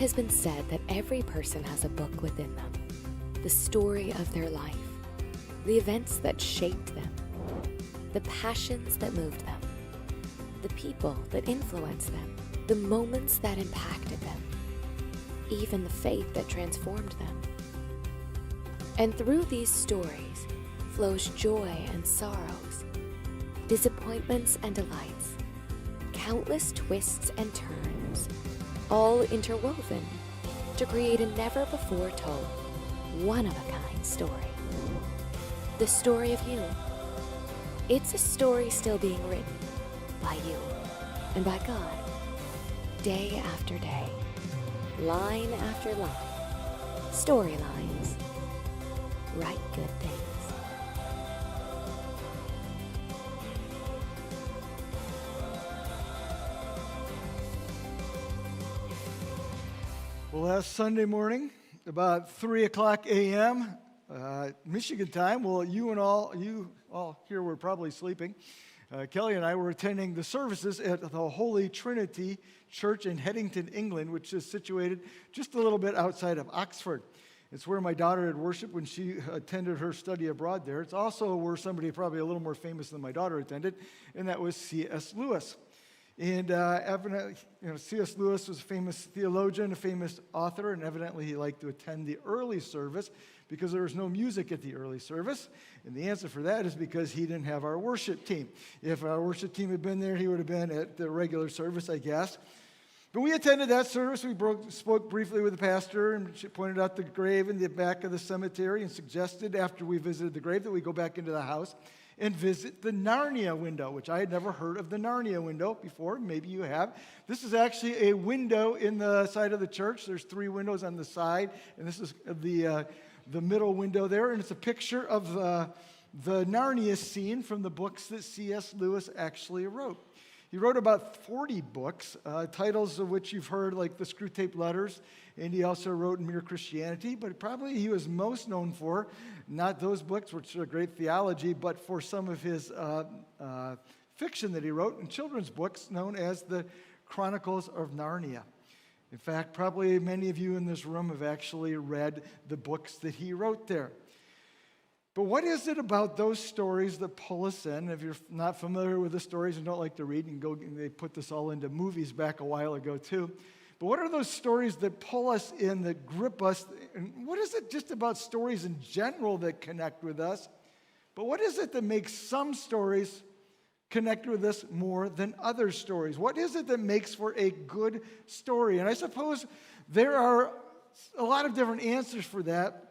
It has been said that every person has a book within them, the story of their life, the events that shaped them, the passions that moved them, the people that influenced them, the moments that impacted them, even the faith that transformed them. And through these stories flows joy and sorrows, disappointments and delights, countless twists and turns, all interwoven to create a never-before-told, one-of-a-kind story. The story of you. It's a story still being written by you and by God, day after day, line after line, storylines, write good things. Well, last Sunday morning, about 3 o'clock a.m., Michigan time, well, you all here were probably sleeping. Kelly and I were attending the services at the Holy Trinity Church in Headington, England, which is situated just a little bit outside of Oxford. It's where my daughter had worshiped when she attended her study abroad there. It's also where somebody probably a little more famous than my daughter attended, and that was C.S. Lewis. And evidently, C.S. Lewis was a famous theologian, a famous author, and evidently he liked to attend the early service because there was no music at the early service. And the answer for that is because he didn't have our worship team. If our worship team had been there, he would have been at the regular service, I guess. But we attended that service. We spoke briefly with the pastor, and she pointed out the grave in the back of the cemetery and suggested after we visited the grave that we go back into the house and visit the Narnia window, which I had never heard of the Narnia window before. Maybe you have. This is actually a window in the side of the church. There's 3 windows on the side, and this is the middle window there, and it's a picture of the Narnia scene from the books that C.S. Lewis actually wrote. He wrote about 40 books, titles of which you've heard, like the Screwtape Letters, and he also wrote Mere Christianity, but probably he was most known for, not those books, which are great theology, but for some of his fiction that he wrote in children's books known as the Chronicles of Narnia. In fact, probably many of you in this room have actually read the books that he wrote there. But what is it about those stories that pull us in? If you're not familiar with the stories and don't like to read, they put this all into movies back a while ago too. But what are those stories that pull us in, that grip us? And what is it just about stories in general that connect with us? But what is it that makes some stories connect with us more than other stories? What is it that makes for a good story? And I suppose there are a lot of different answers for that.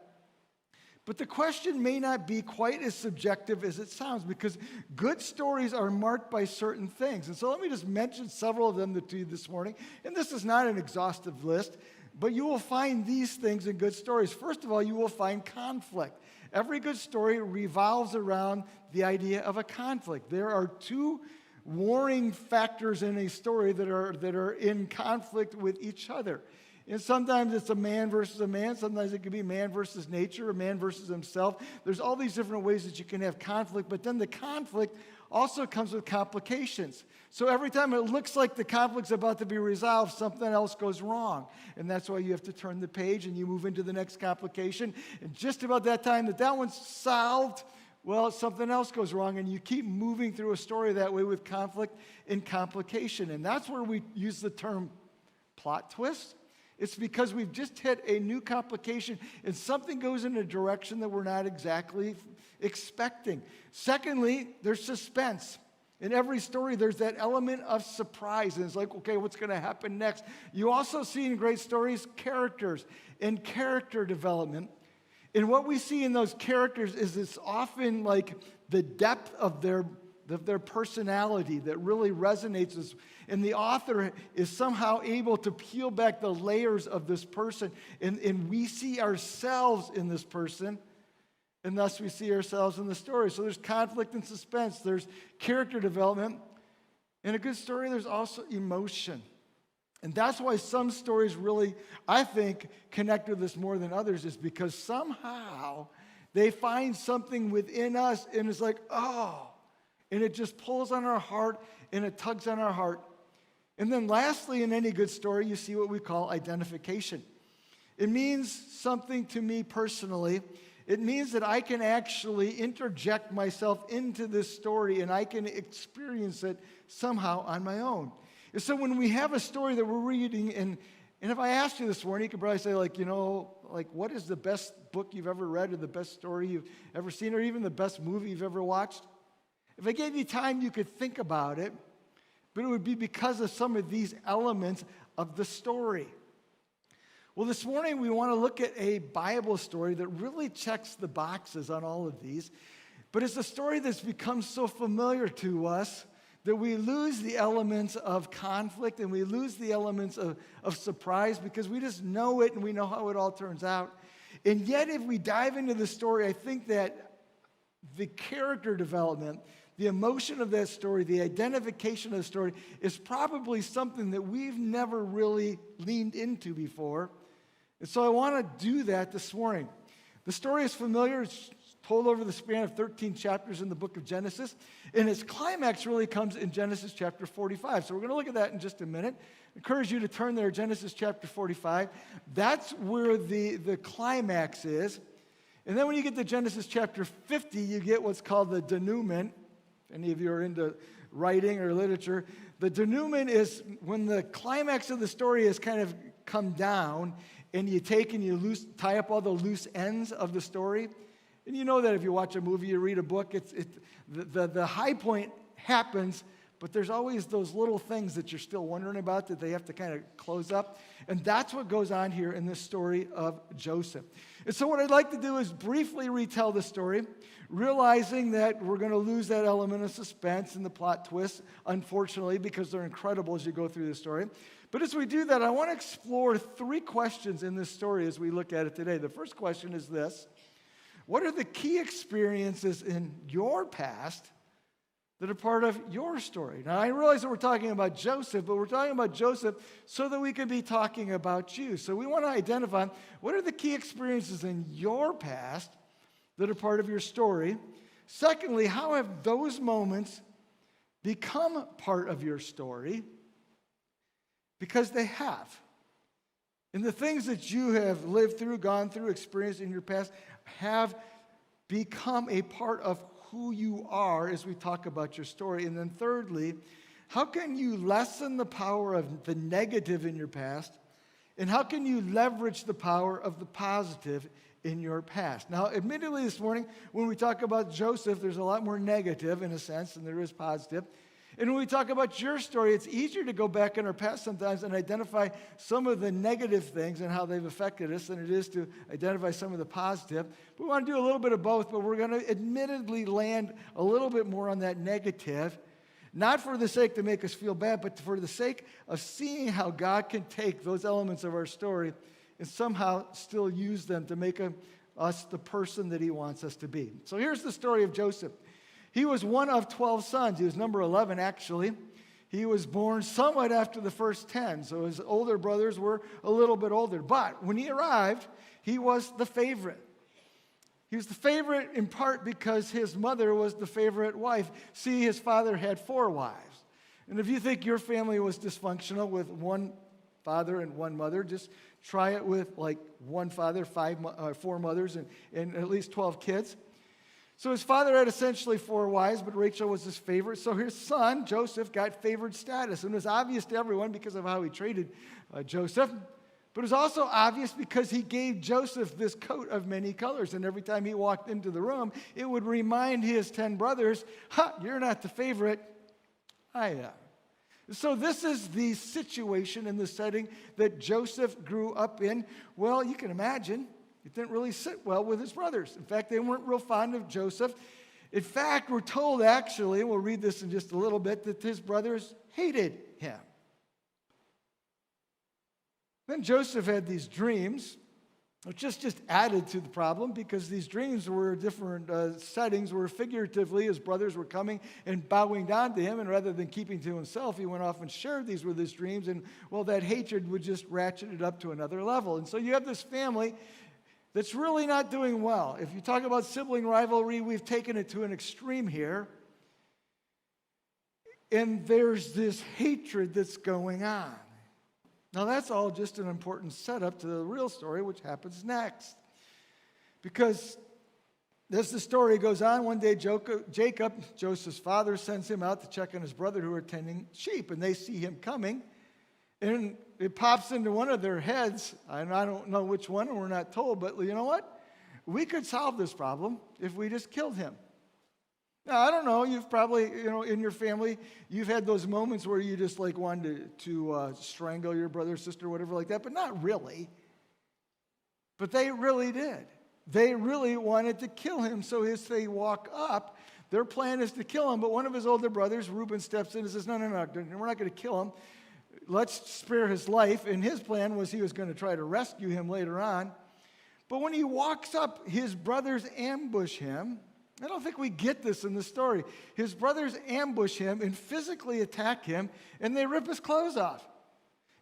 But the question may not be quite as subjective as it sounds, because good stories are marked by certain things. And so let me just mention several of them to you this morning. And this is not an exhaustive list, but you will find these things in good stories. First of all, you will find conflict. Every good story revolves around the idea of a conflict. There are 2 warring factors in a story that are in conflict with each other. And sometimes it's a man versus a man. Sometimes it could be man versus nature, or man versus himself. There's all these different ways that you can have conflict, but then the conflict also comes with complications. So every time it looks like the conflict's about to be resolved, something else goes wrong. And that's why you have to turn the page and you move into the next complication. And just about that time that one's solved, well, something else goes wrong, and you keep moving through a story that way with conflict and complication. And that's where we use the term plot twist. It's because we've just hit a new complication and something goes in a direction that we're not exactly expecting. Secondly, there's suspense. In every story, there's that element of surprise. And it's like, okay, what's going to happen next? You also see in great stories characters and character development. And what we see in those characters is it's often like the depth of their personality that really resonates with us. And the author is somehow able to peel back the layers of this person. And we see ourselves in this person. And thus we see ourselves in the story. So there's conflict and suspense. There's character development. In a good story, there's also emotion. And that's why some stories really, I think, connect with us more than others, is because somehow they find something within us and it's like, oh, and it just pulls on our heart and it tugs on our heart. And then lastly, in any good story, you see what we call identification. It means something to me personally. It means that I can actually interject myself into this story and I can experience it somehow on my own. And so when we have a story that we're reading, and if I asked you this morning, you could probably say, what is the best book you've ever read or the best story you've ever seen or even the best movie you've ever watched? If I gave you time, you could think about it, but it would be because of some of these elements of the story. Well, this morning we want to look at a Bible story that really checks the boxes on all of these, but it's a story that's become so familiar to us that we lose the elements of conflict and we lose the elements of surprise because we just know it and we know how it all turns out. And yet, if we dive into the story, I think that the character development, the emotion of that story, the identification of the story is probably something that we've never really leaned into before. And so I want to do that this morning. The story is familiar. It's told over the span of 13 chapters in the book of Genesis. And its climax really comes in Genesis chapter 45. So we're going to look at that in just a minute. I encourage you to turn there, Genesis chapter 45. That's where the climax is. And then when you get to Genesis chapter 50, you get what's called the denouement. Any of you are into writing or literature, the denouement is when the climax of the story has kind of come down and you take and you tie up all the loose ends of the story. And you know that if you watch a movie, you read a book, the high point happens, but there's always those little things that you're still wondering about that they have to kind of close up. And that's what goes on here in this story of Joseph. And so what I'd like to do is briefly retell the story, realizing that we're going to lose that element of suspense and the plot twists, unfortunately, because they're incredible as you go through the story. But as we do that, I want to explore 3 questions in this story as we look at it today. The first question is this: what are the key experiences in your past that are part of your story? Now, I realize that we're talking about Joseph, but we're talking about Joseph so that we could be talking about you. So we want to identify what are the key experiences in your past that are part of your story. Secondly, how have those moments become part of your story? Because they have. And the things that you have lived through, gone through, experienced in your past have become a part of who you are as we talk about your story. And then thirdly, how can you lessen the power of the negative in your past? And how can you leverage the power of the positive in your past? Now, admittedly this morning, when we talk about Joseph, there's a lot more negative in a sense than there is positive. And when we talk about your story, it's easier to go back in our past sometimes and identify some of the negative things and how they've affected us than it is to identify some of the positive. We want to do a little bit of both, but we're going to admittedly land a little bit more on that negative, not for the sake to make us feel bad, but for the sake of seeing how God can take those elements of our story and somehow still use them to make us the person that he wants us to be. So here's the story of Joseph. He was one of 12 sons. He was number 11, actually. He was born somewhat after the first 10, so his older brothers were a little bit older. But when he arrived, he was the favorite. He was the favorite in part because his mother was the favorite wife. See, his father had 4 wives. And if you think your family was dysfunctional with one father and one mother, just try it with like one father, 4 mothers, and at least 12 kids. So his father had essentially 4 wives, but Rachel was his favorite. So his son, Joseph, got favored status. And it was obvious to everyone because of how he treated Joseph. But it was also obvious because he gave Joseph this coat of many colors. And every time he walked into the room, it would remind his 10 brothers, you're not the favorite, I am. So this is the situation and the setting that Joseph grew up in. Well, you can imagine. It didn't really sit well with his brothers. In fact, they weren't real fond of Joseph. In fact, we're told actually, we'll read this in just a little bit, that his brothers hated him. Then Joseph had these dreams, which just added to the problem because these dreams were different settings where figuratively his brothers were coming and bowing down to him, and rather than keeping to himself, he went off and shared these with his dreams, and well, that hatred would just ratchet it up to another level. And so you have this family that's really not doing well. If you talk about sibling rivalry, we've taken it to an extreme here. And there's this hatred that's going on. Now, that's all just an important setup to the real story, which happens next. Because as the story goes on, one day Jacob, Joseph's father, sends him out to check on his brother who are tending sheep. And they see him coming. And it pops into one of their heads, and I don't know which one, and we're not told, but you know what? We could solve this problem if we just killed him. Now, I don't know, you've probably, in your family, you've had those moments where you just like wanted to strangle your brother or sister or whatever like that, but not really. But they really did. They really wanted to kill him, so as they walk up, their plan is to kill him, but one of his older brothers, Reuben, steps in and says, no, we're not going to kill him. Let's spare his life. And his plan was he was going to try to rescue him later on. But when he walks up, his brothers ambush him. I don't think we get this in the story. His brothers ambush him and physically attack him, and they rip his clothes off.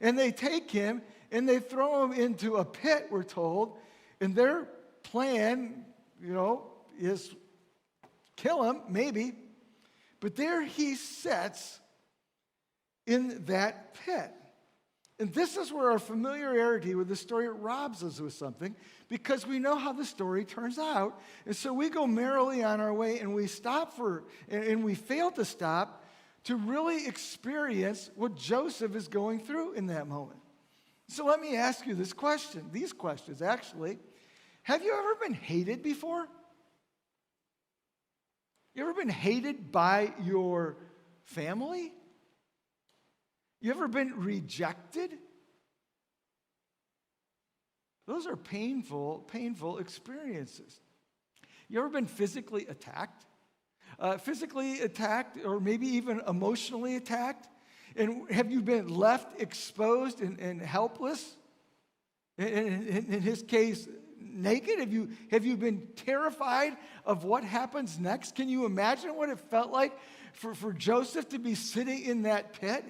And they take him, and they throw him into a pit, we're told. And their plan, is kill him, maybe. But there he sits in that pit. And this is where our familiarity with the story robs us with something, because we know how the story turns out. And so we go merrily on our way, and we we fail to stop to really experience what Joseph is going through in that moment. So let me ask you these questions actually. Have you ever been hated before? You ever been hated by your family? You ever been rejected? Those are painful experiences. You ever been physically attacked? Or maybe even emotionally attacked? And have you been left exposed and helpless? In his case, naked? Have you been terrified of what happens next? Can you imagine what it felt like for Joseph to be sitting in that pit?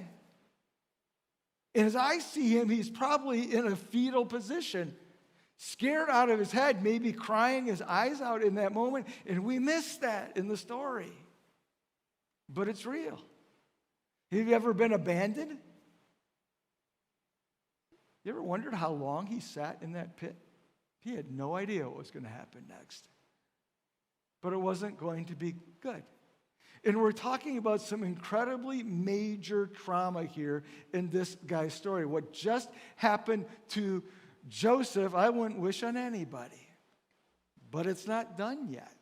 And as I see him, he's probably in a fetal position, scared out of his head, maybe crying his eyes out in that moment. And we miss that in the story. But it's real. Have you ever been abandoned? You ever wondered how long he sat in that pit? He had no idea what was going to happen next. But it wasn't going to be good. And we're talking about some incredibly major trauma here in this guy's story. What just happened to Joseph, I wouldn't wish on anybody. But it's not done yet.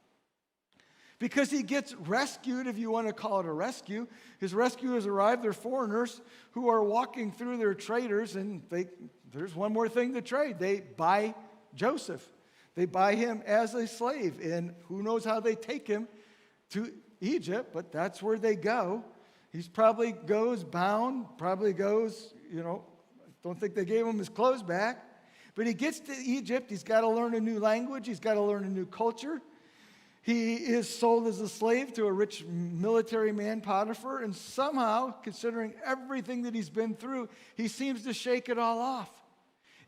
Because he gets rescued, if you want to call it a rescue. His rescuers arrive. They're foreigners who are walking through their traders, and there's one more thing to trade. They buy Joseph. They buy him as a slave, and who knows how they take him to Egypt, but that's where they go. He's probably goes bound, don't think they gave him his clothes back. But he gets to Egypt. He's got to learn a new language. He's got to learn a new culture. He is sold as a slave to a rich military man, Potiphar, and somehow, considering everything that he's been through, he seems to shake it all off.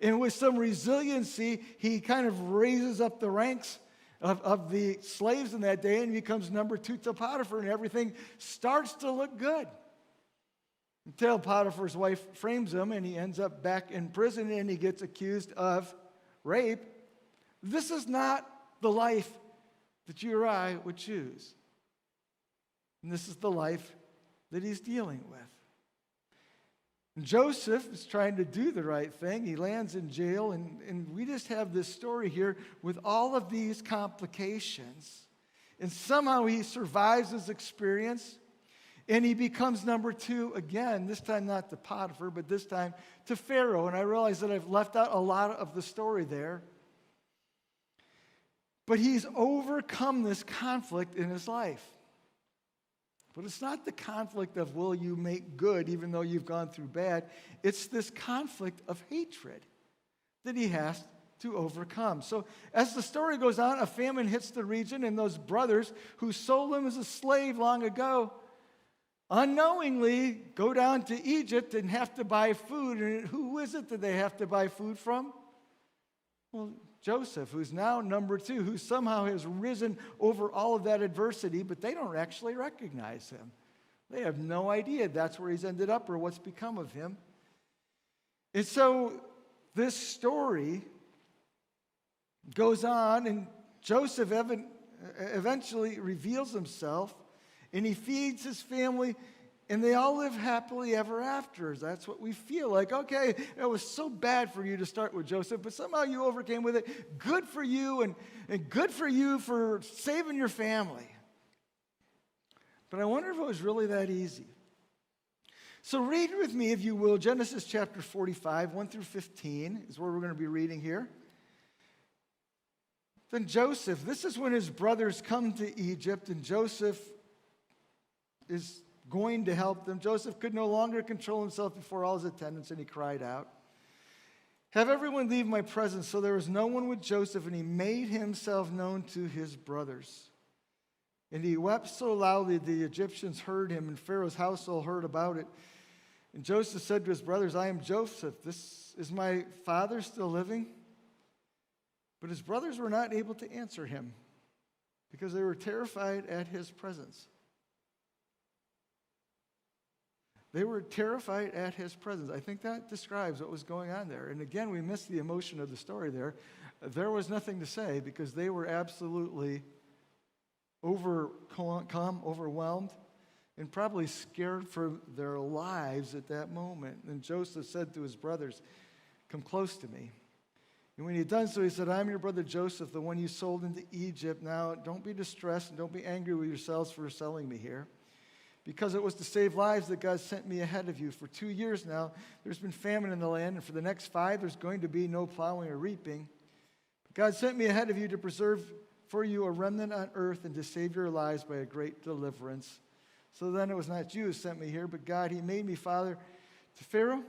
And with some resiliency, he kind of raises up the ranks of the slaves in that day and becomes number 2 to Potiphar, and everything starts to look good. Until Potiphar's wife frames him, and he ends up back in prison, and he gets accused of rape. This is not the life that you or I would choose. And this is the life that he's dealing with. And Joseph is trying to do the right thing. He lands in jail, and we just have this story here with all of these complications. And somehow he survives his experience, and he becomes number 2 again, this time not to Potiphar, but this time to Pharaoh. And I realize that I've left out a lot of the story there. But he's overcome this conflict in his life. But it's not the conflict of will you make good even though you've gone through bad. It's this conflict of hatred that he has to overcome. So as the story goes on, a famine hits the region, and those brothers who sold him as a slave long ago unknowingly go down to Egypt and have to buy food. And who is it that they have to buy food from? Well, Joseph, who's now number 2, who somehow has risen over all of that adversity, but they don't actually recognize him. They have no idea that's where he's ended up or what's become of him. And so this story goes on, and Joseph eventually reveals himself, and he feeds his family, and they all live happily ever after. That's what we feel like. Okay, it was so bad for you to start with Joseph, but somehow you overcame with it. Good for you, and good for you for saving your family. But I wonder if it was really that easy. So read with me, if you will, Genesis chapter 45, 1 through 15 is where we're going to be reading here. Then Joseph, this is when his brothers come to Egypt, and Joseph is going to help them. Joseph could no longer control himself before all his attendants, and he cried out, "Have everyone leave my presence." So there was no one with Joseph, and he made himself known to his brothers. And he wept so loudly the Egyptians heard him, and Pharaoh's household heard about it. And Joseph said to his brothers, "I am Joseph. Is my father still living?" But his brothers were not able to answer him because they were terrified at his presence. They were terrified at his presence. I think that describes what was going on there. And again, we miss the emotion of the story there. There was nothing to say because they were absolutely overcome, overwhelmed, and probably scared for their lives at that moment. And Joseph said to his brothers, "Come close to me." And when he had done so, he said, "I am your brother Joseph, the one you sold into Egypt. Now, don't be distressed and don't be angry with yourselves for selling me here, because it was to save lives that God sent me ahead of you. For 2 years now, there's been famine in the land, and for the next 5, there's going to be no plowing or reaping. But God sent me ahead of you to preserve for you a remnant on earth and to save your lives by a great deliverance. So then it was not you who sent me here, but God. He made me father to Pharaoh,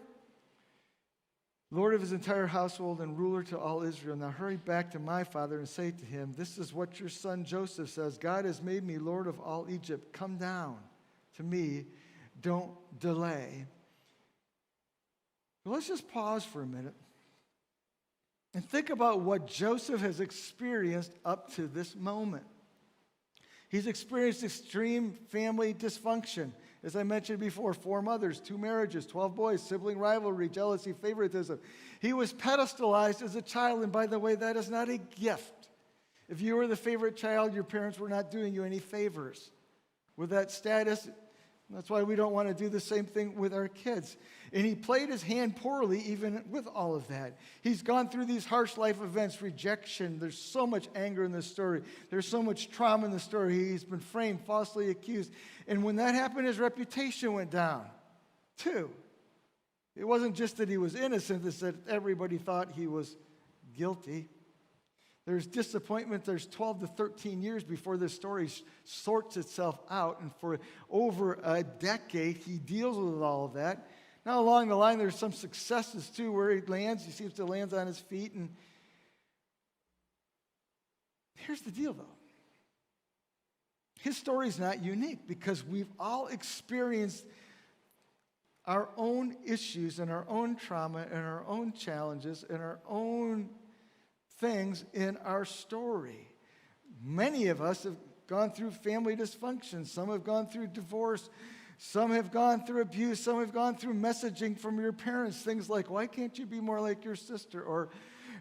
Lord of his entire household and ruler to all Israel. Now hurry back to my father and say to him, this is what your son Joseph says. God has made me Lord of all Egypt. Come down to me. Don't delay." But let's just pause for a minute and think about what Joseph has experienced up to this moment. He's experienced extreme family dysfunction. As I mentioned before, 4 mothers, 2 marriages, 12 boys, sibling rivalry, jealousy, favoritism. He was pedestalized as a child, and by the way, that is not a gift. If you were the favorite child, your parents were not doing you any favors. With that status, that's why we don't want to do the same thing with our kids. And he played his hand poorly even with all of that. He's gone through these harsh life events, rejection. There's so much anger in this story. There's so much trauma in the story. He's been framed, falsely accused. And when that happened, his reputation went down, too. It wasn't just that he was innocent, it's that everybody thought he was guilty. There's disappointment. There's 12 to 13 years before this story sorts itself out. And for over a decade, he deals with all of that. Now, along the line, there's some successes, too, where he lands. He seems to land on his feet. And here's the deal, though. His story is not unique because we've all experienced our own issues and our own trauma and our own challenges and our own things in our story. Many of us have gone through family dysfunction. Some have gone through divorce. Some have gone through abuse. Some have gone through messaging from your parents. Things like, why can't you be more like your sister? Or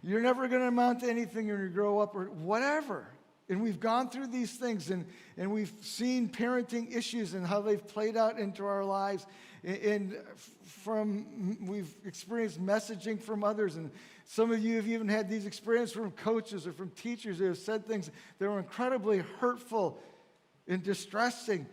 you're never going to amount to anything when you grow up, or whatever. And we've gone through these things, and we've seen parenting issues and how they've played out into our lives. And we've experienced messaging from others, and some of you have even had these experiences from coaches or from teachers who have said things that were incredibly hurtful and distressing.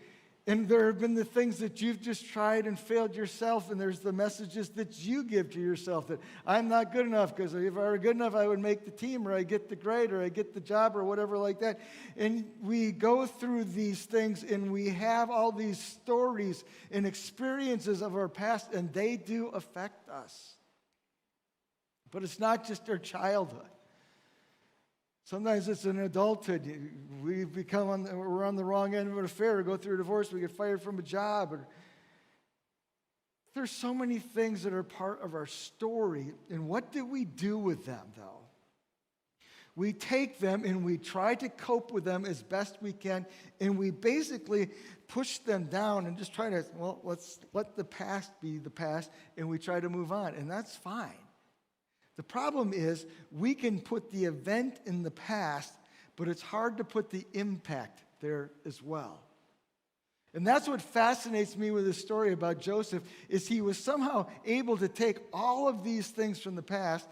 And there have been the things that you've just tried and failed yourself, and there's the messages that you give to yourself that I'm not good enough, because if I were good enough, I would make the team, or I get the grade, or I get the job, or whatever like that. And we go through these things, and we have all these stories and experiences of our past, and they do affect us. But it's not just our childhood. Sometimes it's in adulthood. We're on the wrong end of an affair, or go through a divorce, we get fired from a job. There's so many things that are part of our story. And what do we do with them, though? we take them and we try to cope with them as best we can, and we basically push them down and just try to, well, let's let the past be the past, and we try to move on, and that's fine. The problem is we can put the event in the past, but it's hard to put the impact there as well. And that's what fascinates me with the story about Joseph, is he was somehow able to take all of these things from the past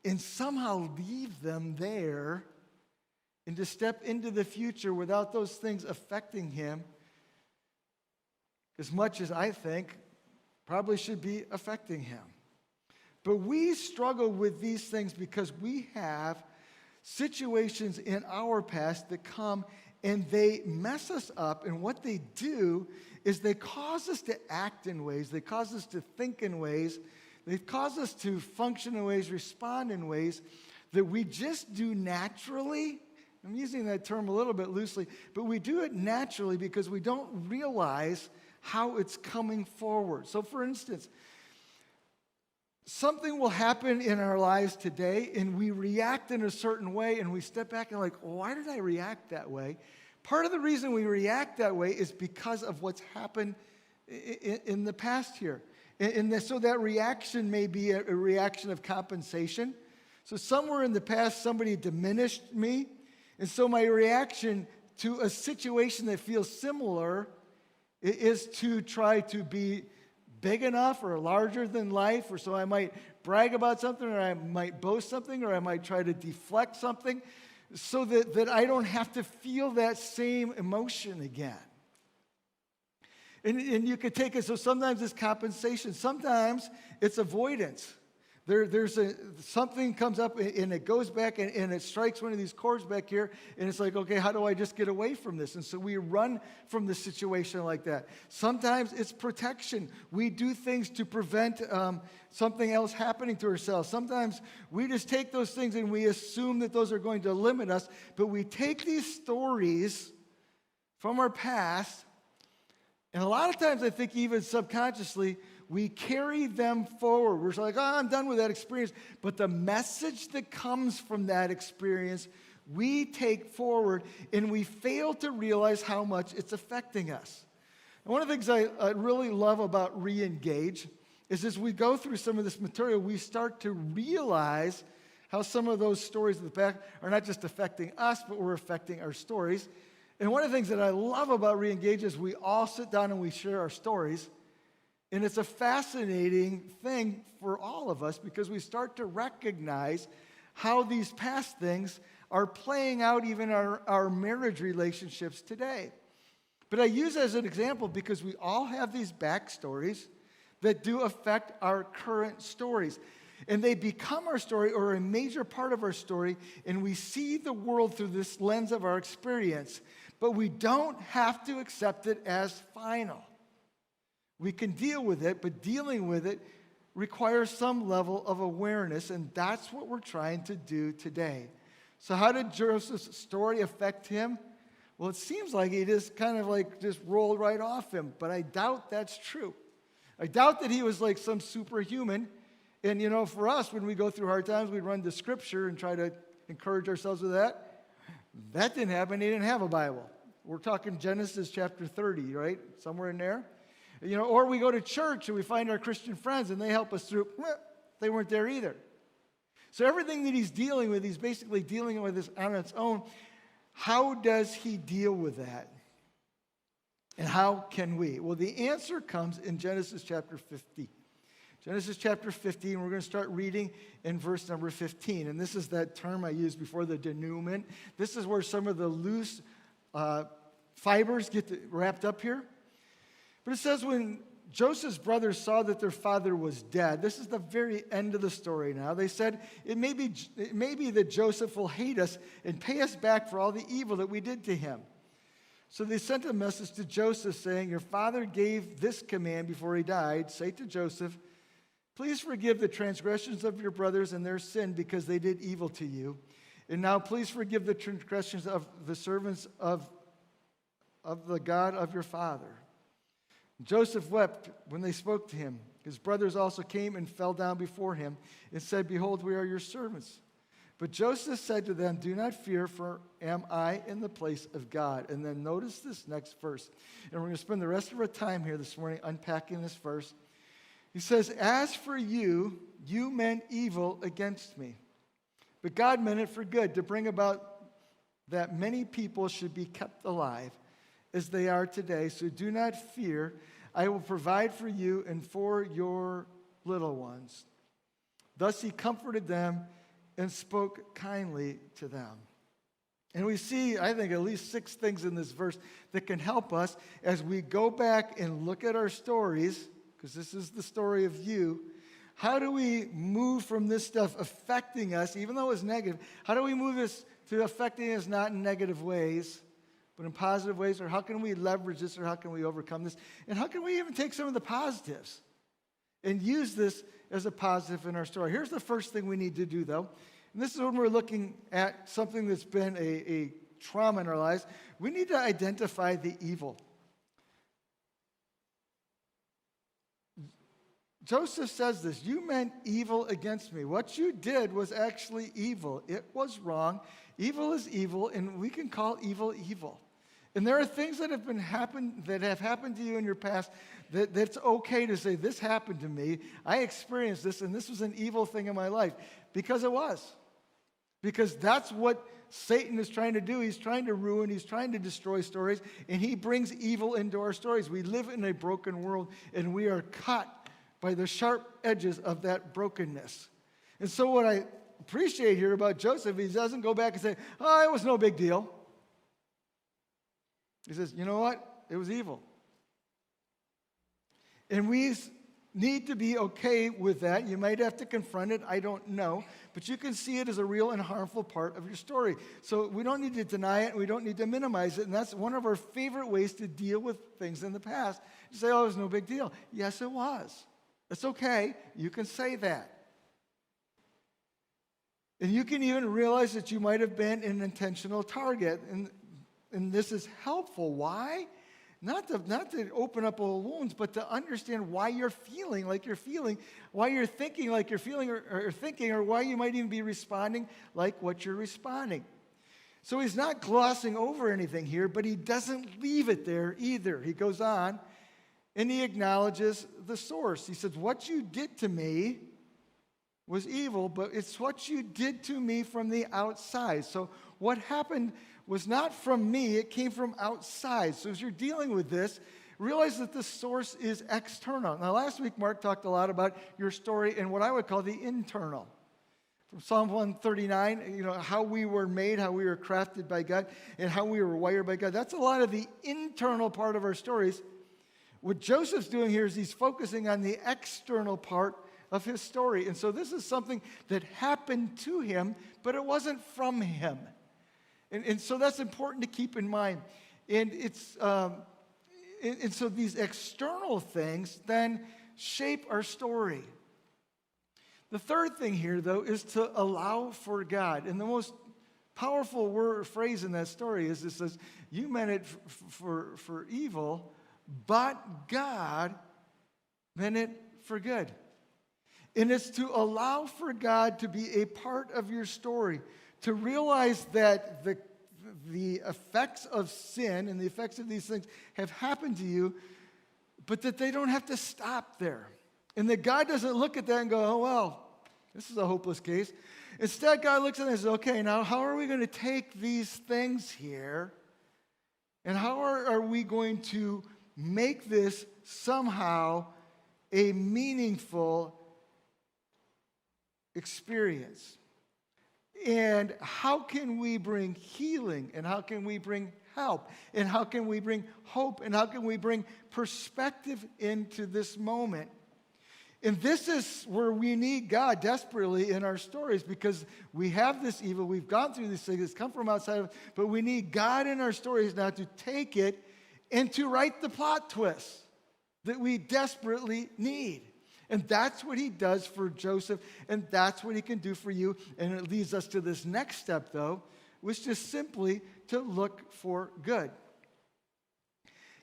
and somehow leave them there and to step into the future without those things affecting him as much as I think probably should be affecting him. But we struggle with these things because we have situations in our past that come and they mess us up, and what they do is they cause us to act in ways, they cause us to think in ways, they cause us to function in ways, respond in ways that we just do naturally. I'm using that term a little bit loosely, but we do it naturally because we don't realize how it's coming forward. So for instance, something will happen in our lives today, and we react in a certain way, and we step back and like, why did I react that way? Part of the reason we react that way is because of what's happened in the past here. So that reaction may be a reaction of compensation. So somewhere in the past, somebody diminished me, and so my reaction to a situation that feels similar is to try to be big enough or larger than life, or so I might brag about something, or I might boast something, or I might try to deflect something so that I don't have to feel that same emotion again. And you could take it, so sometimes it's compensation, sometimes it's avoidance. Something comes up and it goes back and it strikes one of these chords back here, and it's like, okay, how do I just get away from this? And so we run from the situation like that. Sometimes it's protection. We do things to prevent something else happening to ourselves. Sometimes we just take those things and we assume that those are going to limit us, but we take these stories from our past, and a lot of times I think even subconsciously, we carry them forward. We're like, oh, I'm done with that experience. But the message that comes from that experience, we take forward, and we fail to realize how much it's affecting us. And one of the things I really love about Re-Engage is as we go through some of this material, we start to realize how some of those stories in the past are not just affecting us, but we're affecting our stories. And one of the things that I love about Re-Engage is we all sit down and we share our stories. And it's a fascinating thing for all of us because we start to recognize how these past things are playing out even in our marriage relationships today. But I use it as an example because we all have these backstories that do affect our current stories. And they become our story or a major part of our story, and we see the world through this lens of our experience. But we don't have to accept it as final. We can deal with it, but dealing with it requires some level of awareness, and that's what we're trying to do today. So how did Joseph's story affect him? Well, it seems like he just kind of like just rolled right off him, but I doubt that's true. I doubt that he was like some superhuman. And, for us, when we go through hard times, we run to Scripture and try to encourage ourselves with that. That didn't happen. He didn't have a Bible. We're talking Genesis chapter 30, right? Somewhere in there. Or we go to church and we find our Christian friends and they help us through. They weren't there either. So everything that he's dealing with, he's basically dealing with this on its own. How does he deal with that? And how can we? Well, the answer comes in Genesis chapter 50. Genesis chapter 15, we're going to start reading in verse number 15. And this is that term I used before, the denouement. This is where some of the loose fibers get wrapped up here. But it says when Joseph's brothers saw that their father was dead, this is the very end of the story now. They said, it may be that Joseph will hate us and pay us back for all the evil that we did to him. So they sent a message to Joseph saying, your father gave this command before he died. Say to Joseph, please forgive the transgressions of your brothers and their sin because they did evil to you. And now please forgive the transgressions of the servants of the God of your father. Joseph wept when they spoke to him. His brothers also came and fell down before him and said, behold, we are your servants. But Joseph said to them, do not fear, for am I in the place of God? And then notice this next verse. And we're going to spend the rest of our time here this morning unpacking this verse. He says, as for you, you meant evil against me. But God meant it for good, to bring about that many people should be kept alive as they are today. So do not fear. I will provide for you and for your little ones. Thus he comforted them and spoke kindly to them. And we see, I think, at least 6 things in this verse that can help us as we go back and look at our stories, because this is the story of you. How do we move from this stuff affecting us, even though it's negative? How do we move this to affecting us not in negative ways, but in positive ways? Or how can we leverage this, or how can we overcome this? And how can we even take some of the positives and use this as a positive in our story? Here's the first thing we need to do, though. And this is when we're looking at something that's been a trauma in our lives. We need to identify the evil. Joseph says this, you meant evil against me. What you did was actually evil. It was wrong. Evil is evil, and we can call evil evil. And there are things that have happened to you in your past that's okay to say, this happened to me. I experienced this, and this was an evil thing in my life. Because it was. Because that's what Satan is trying to do. He's trying to ruin, he's trying to destroy stories, and he brings evil into our stories. We live in a broken world, and we are cut by the sharp edges of that brokenness. And so what I appreciate here about Joseph, he doesn't go back and say, oh, it was no big deal. He says, you know what? It was evil. And we need to be okay with that. You might have to confront it. I don't know. But you can see it as a real and harmful part of your story. So we don't need to deny it. And we don't need to minimize it. And that's one of our favorite ways to deal with things in the past. You say, oh, it was no big deal. Yes, it was. It's okay. You can say that. And you can even realize that you might have been an intentional target. And this is helpful. Why? Not to open up old wounds, but to understand why you're feeling like you're feeling, why you're thinking like you're feeling or thinking, or why you might even be responding like what you're responding. So he's not glossing over anything here, but he doesn't leave it there either. He goes on and he acknowledges the source. He says, what you did to me was evil, but it's what you did to me from the outside. So what happened was not from me, it came from outside. So as you're dealing with this, realize that the source is external. Now last week, Mark talked a lot about your story and what I would call the internal. From Psalm 139, how we were made, how we were crafted by God, and how we were wired by God. That's a lot of the internal part of our stories. What Joseph's doing here is he's focusing on the external part of his story. And so this is something that happened to him, but it wasn't from him. And so that's important to keep in mind. And so these external things then shape our story. The third thing here, though, is to allow for God. And the most powerful phrase in that story is it says, you meant it for evil, but God meant it for good. And it's to allow for God to be a part of your story, to realize that the effects of sin and the effects of these things have happened to you, but that they don't have to stop there. And that God doesn't look at that and go, oh, well, this is a hopeless case. Instead, God looks at it and says, okay, now how are we going to take these things here, and how are we going to make this somehow a meaningful experience? And how can we bring healing? And how can we bring help? And how can we bring hope? And how can we bring perspective into this moment? And this is where we need God desperately in our stories, because we have this evil. We've gone through these things. It's come from outside, but we need God in our stories now to take it and to write the plot twists that we desperately need. And that's what he does for Joseph, and that's what he can do for you. And it leads us to this next step, though, which is simply to look for good.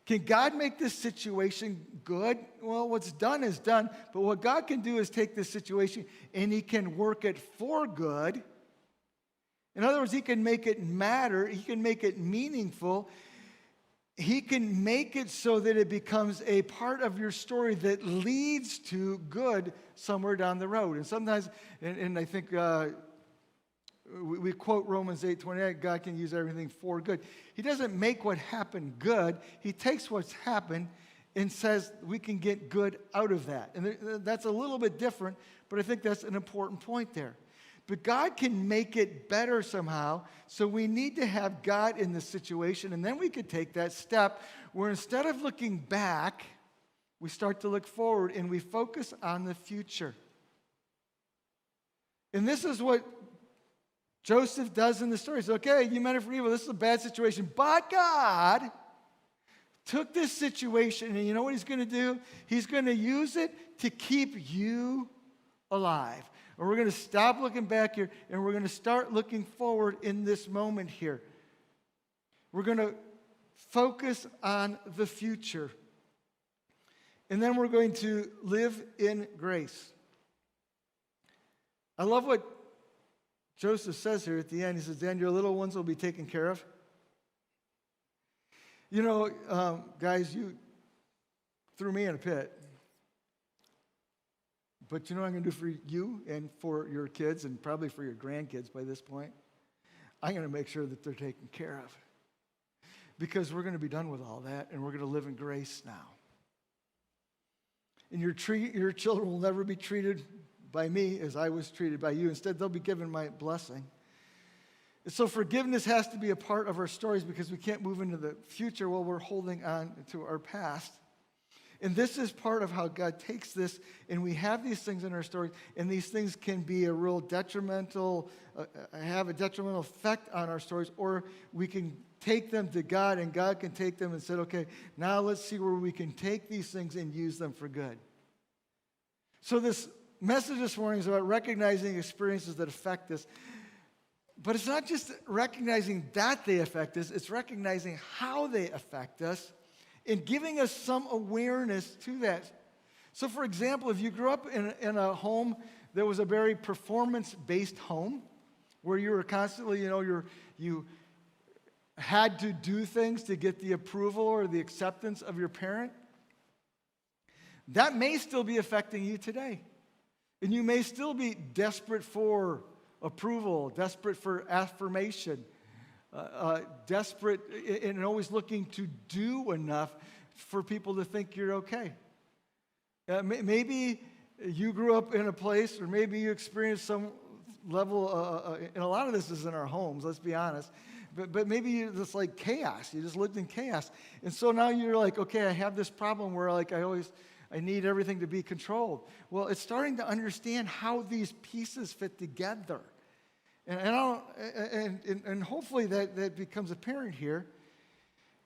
Can God make this situation good? Well, what's done is done, but what God can do is take this situation and he can work it for good In other words, he can make it matter. He can make it meaningful. He can make it so that it becomes a part of your story that leads to good somewhere down the road. And sometimes, and I think we quote Romans 8:28, God can use everything for good. He doesn't make what happened good. He takes what's happened and says we can get good out of that. And that's a little bit different, but I think that's an important point there. But God can make it better somehow, so we need to have God in the situation, and then we could take that step where instead of looking back, we start to look forward and we focus on the future. And this is what Joseph does in the story. He says, okay, you meant it for evil. This is a bad situation. But God took this situation, and you know what he's going to do? He's going to use it to keep you alive. And we're going to stop looking back here, and we're going to start looking forward in this moment here. We're going to focus on the future. And then we're going to live in grace. I love what Joseph says here at the end. He says, Dan, your little ones will be taken care of. You know, guys, you threw me in a pit. But you know what I'm going to do for you and for your kids and probably for your grandkids by this point? I'm going to make sure that they're taken care of. Because we're going to be done with all that, and we're going to live in grace now. And your children will never be treated by me as I was treated by you. Instead, they'll be given my blessing. And so forgiveness has to be a part of our stories because we can't move into the future while we're holding on to our past. And this is part of how God takes this, and we have these things in our stories, and these things can be a real have a detrimental effect on our stories, or we can take them to God, and God can take them and say, okay, now let's see where we can take these things and use them for good. So this message this morning is about recognizing experiences that affect us. But it's not just recognizing that they affect us, it's recognizing how they affect us and giving us some awareness to that. So for example, if you grew up in a home that was a very performance-based home, where you were constantly, you had to do things to get the approval or the acceptance of your parent, that may still be affecting you today. And you may still be desperate for approval, desperate for affirmation, desperate and always looking to do enough for people to think you're okay. Maybe you grew up in a place, or maybe you experienced some level, and a lot of this is in our homes, let's be honest, but maybe it's like chaos. You just lived in chaos. And so now you're like, okay, I have this problem where like I need everything to be controlled. Well, it's starting to understand how these pieces fit together. And hopefully that becomes apparent here,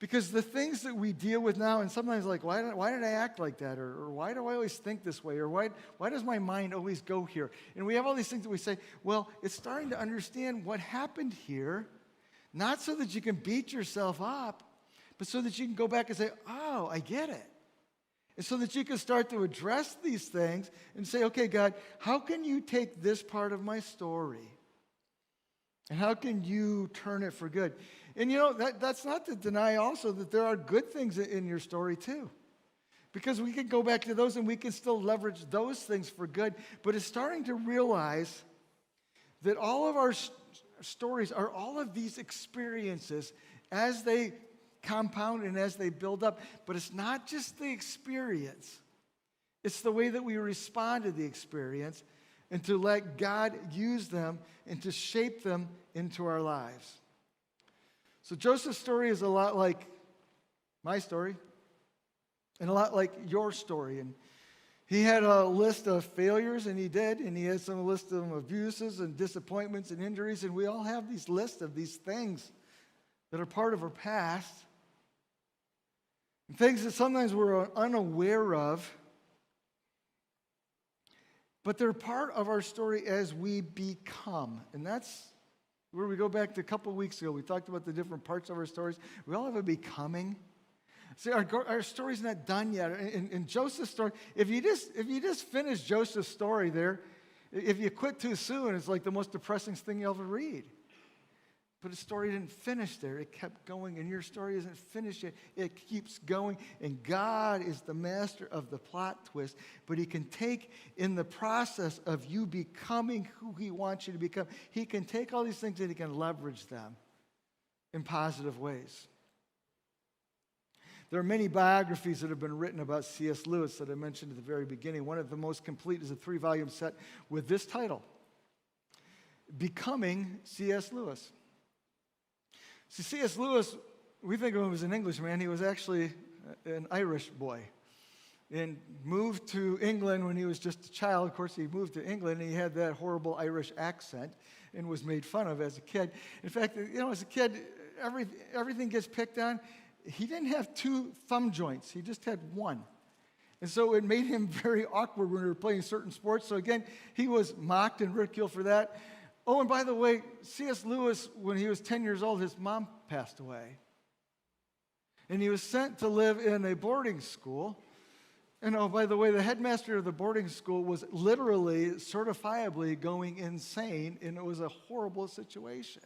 because the things that we deal with now, and sometimes like, why did I act like that? Or why do I always think this way? Or why does my mind always go here? And we have all these things that we say, well, it's starting to understand what happened here, not so that you can beat yourself up, but so that you can go back and say, oh, I get it. And so that you can start to address these things and say, okay, God, how can you take this part of my story? And how can you turn it for good? And that's not to deny also that there are good things in your story too. Because we can go back to those and we can still leverage those things for good. But it's starting to realize that all of our stories are all of these experiences as they compound and as they build up. But it's not just the experience. It's the way that we respond to the experience, and to let God use them and to shape them into our lives. So Joseph's story is a lot like my story and a lot like your story. And he had a list of failures, and he did, and he had some list of abuses and disappointments and injuries, and we all have these lists of these things that are part of our past, and things that sometimes we're unaware of. But they're part of our story as we become. And that's where we go back to a couple weeks ago. We talked about the different parts of our stories. We all have a becoming. See, our story's not done yet. In Joseph's story, if you just finish Joseph's story there, if you quit too soon, it's like the most depressing thing you'll ever read. But his story didn't finish there. It kept going, and your story isn't finished yet. It keeps going, and God is the master of the plot twist, but he can take, in the process of you becoming who he wants you to become, he can take all these things and he can leverage them in positive ways. There are many biographies that have been written about C.S. Lewis that I mentioned at the very beginning. One of the most complete is a 3-volume set with this title, Becoming C.S. Lewis. See, C.S. Lewis, we think of him as an Englishman. He was actually an Irish boy and moved to England when he was just a child. Of course, he moved to England, and he had that horrible Irish accent and was made fun of as a kid. In fact, as a kid, everything gets picked on. He didn't have 2 thumb joints. He just had 1. And so it made him very awkward when we were playing certain sports. So again, he was mocked and ridiculed for that. Oh, and by the way, C.S. Lewis, when he was 10 years old, his mom passed away. And he was sent to live in a boarding school. And oh, by the way, the headmaster of the boarding school was literally, certifiably going insane, and it was a horrible situation.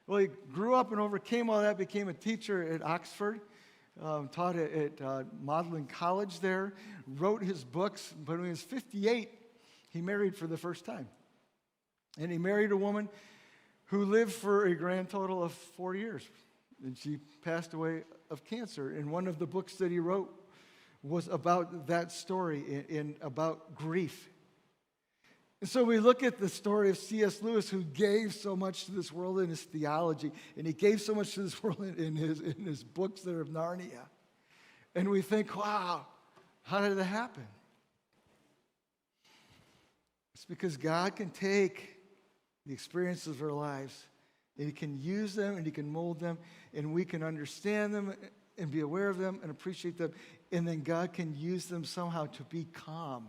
Well, he grew up and overcame all that, became a teacher at Oxford, taught at Magdalen College there, wrote his books, but when he was 58, he married for the first time. And he married a woman who lived for a grand total of 4 years. And she passed away of cancer. And one of the books that he wrote was about that story and about grief. And so we look at the story of C.S. Lewis, who gave so much to this world in his theology, and he gave so much to this world in his books that are of Narnia. And we think, wow, how did that happen? It's because God can take the experiences of our lives, and he can use them, and he can mold them, and we can understand them and be aware of them and appreciate them, and then God can use them somehow to become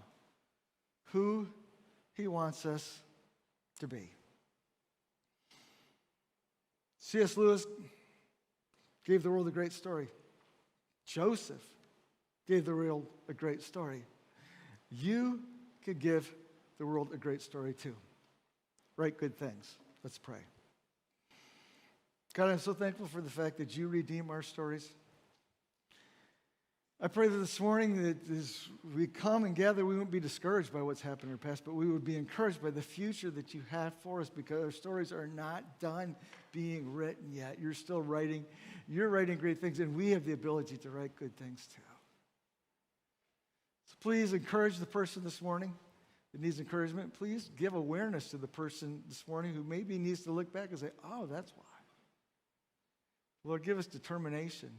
who he wants us to be. C.S. Lewis gave the world a great story. Joseph gave the world a great story. You could give the world a great story too. Write good things. Let's pray. God, I'm so thankful for the fact that you redeem our stories. I pray that this morning that as we come and gather, we won't be discouraged by what's happened in our past, but we would be encouraged by the future that you have for us, because our stories are not done being written yet. You're still writing. You're writing great things, and we have the ability to write good things too. So please encourage the person this morning that needs encouragement. Please give awareness to the person this morning who maybe needs to look back and say, oh, that's why. Lord, give us determination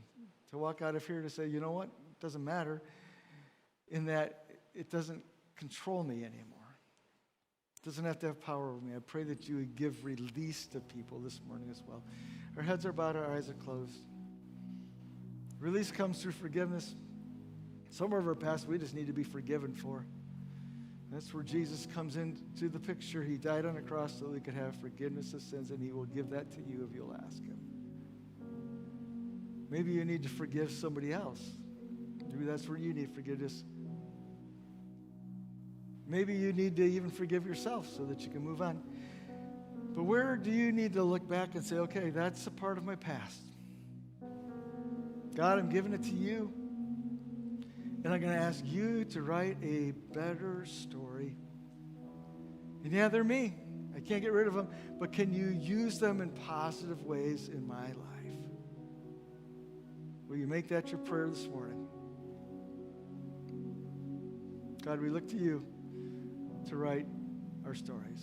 to walk out of here to say, you know what? It doesn't matter, in that it doesn't control me anymore. It doesn't have to have power over me. I pray that you would give release to people this morning as well. Our heads are bowed, our eyes are closed. Release comes through forgiveness. Some of our past we just need to be forgiven for. That's where Jesus comes into the picture. He died on a cross so we could have forgiveness of sins, and he will give that to you if you'll ask him. Maybe you need to forgive somebody else. Maybe that's where you need forgiveness. Maybe you need to even forgive yourself so that you can move on. But where do you need to look back and say, okay, that's a part of my past. God, I'm giving it to you. And I'm going to ask you to write a better story. And yeah, they're me. I can't get rid of them. But can you use them in positive ways in my life? Will you make that your prayer this morning? God, we look to you to write our stories.